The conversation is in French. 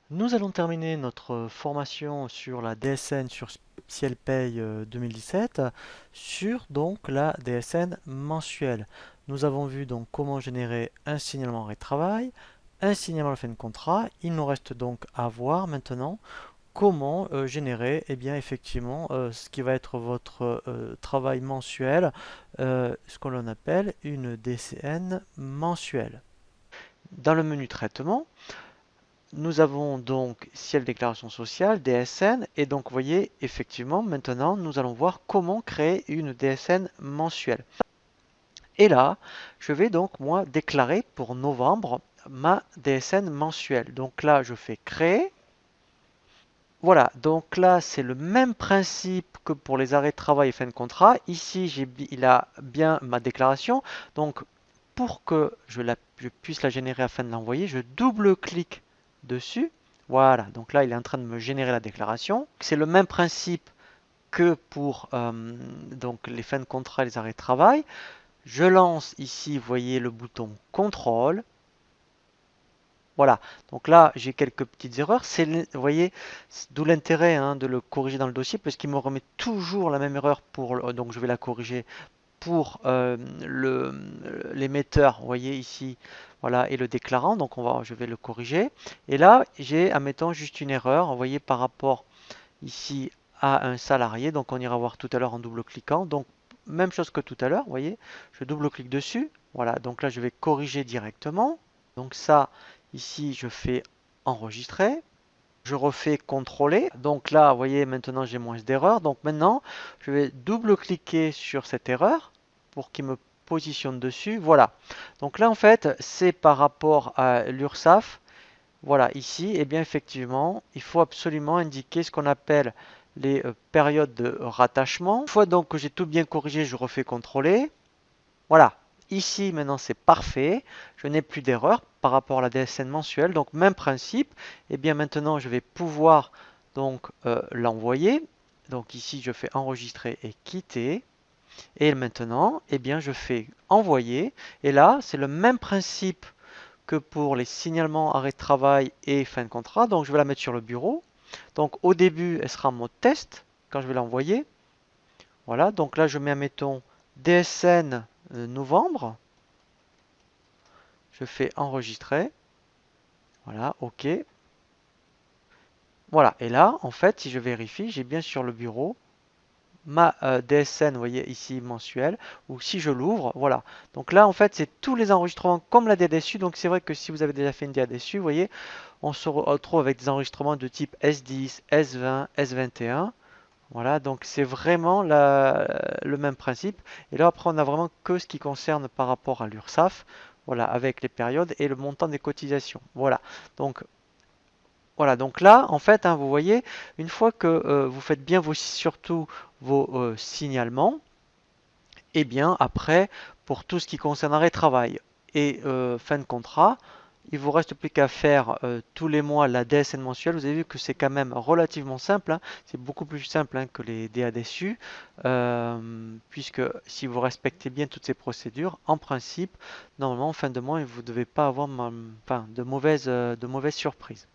Nous allons terminer notre formation sur la DSN sur Ciel Paye 2017 sur donc la DSN mensuelle. Nous avons vu donc comment générer un signalement arrêt de travail, un signalement à la fin de contrat. Il nous reste donc à voir maintenant comment générer effectivement ce qui va être votre travail mensuel, ce que l'on appelle une DCN mensuelle. Dans le menu traitement, nous avons donc ciel déclaration sociale, DSN, et donc vous voyez, effectivement, maintenant, nous allons voir comment créer une DSN mensuelle. Et là, je vais donc, moi, déclarer pour novembre ma DSN mensuelle. Donc là, je fais créer. Voilà, donc là, c'est le même principe que pour les arrêts de travail et fin de contrat. Ici, il a bien ma déclaration. Donc, pour que je puisse la générer afin de l'envoyer, je double-clique dessus. Voilà, donc là, il est en train de me générer la déclaration. C'est le même principe que pour donc les fins de contrat et les arrêts de travail. Je lance ici, vous voyez le bouton contrôle. Voilà, donc là j'ai quelques petites erreurs. Vous voyez, d'où l'intérêt de le corriger dans le dossier, parce qu'il me remet toujours la même erreur donc je vais la corriger pour l'émetteur, vous voyez ici, voilà, et le déclarant, donc je vais le corriger. Et là, j'ai, admettons, juste une erreur, vous voyez, par rapport ici à un salarié, donc on ira voir tout à l'heure en double-cliquant. Donc, même chose que tout à l'heure, vous voyez, je double-clique dessus, voilà, donc là, je vais corriger directement. Donc ça, ici, je fais enregistrer. Je refais contrôler. Donc là, vous voyez, maintenant j'ai moins d'erreurs. Donc maintenant, je vais double-cliquer sur cette erreur pour qu'il me positionne dessus. Voilà. Donc là, en fait, c'est par rapport à l'URSSAF. Voilà, ici, et bien effectivement, il faut absolument indiquer ce qu'on appelle les périodes de rattachement. Une fois donc que j'ai tout bien corrigé, je refais contrôler. Voilà, ici maintenant c'est parfait, je n'ai plus d'erreur par rapport à la DSN mensuelle, donc même principe, et bien maintenant je vais pouvoir donc l'envoyer, donc ici je fais enregistrer et quitter, et maintenant eh bien je fais envoyer, et là c'est le même principe que pour les signalements arrêt de travail et fin de contrat, donc je vais la mettre sur le bureau, donc au début elle sera en mode test quand je vais l'envoyer, voilà, donc là je mets admettons DSN novembre. Je fais enregistrer. Voilà, OK. Voilà, et là, en fait, si je vérifie, j'ai bien sur le bureau ma DSN, vous voyez ici mensuel, ou si je l'ouvre, voilà. Donc là, en fait, c'est tous les enregistrements comme la DADSU. Donc c'est vrai que si vous avez déjà fait une DADSU, vous voyez, on se retrouve avec des enregistrements de type S10, S20, S21. Voilà, donc c'est vraiment le même principe. Et là, après, on a vraiment que ce qui concerne par rapport à l'URSSAF, voilà, avec les périodes et le montant des cotisations. Voilà, donc là, en fait, vous voyez, une fois que vous faites bien surtout vos signalements, et bien après, pour tout ce qui concerne arrêt de travail et fin de contrat, il vous reste plus qu'à faire tous les mois la DSN mensuelle. Vous avez vu que c'est quand même relativement simple, hein. C'est beaucoup plus simple que les DADSU, puisque si vous respectez bien toutes ces procédures, en principe, normalement, en fin de mois, vous ne devez pas avoir de mauvaises surprises.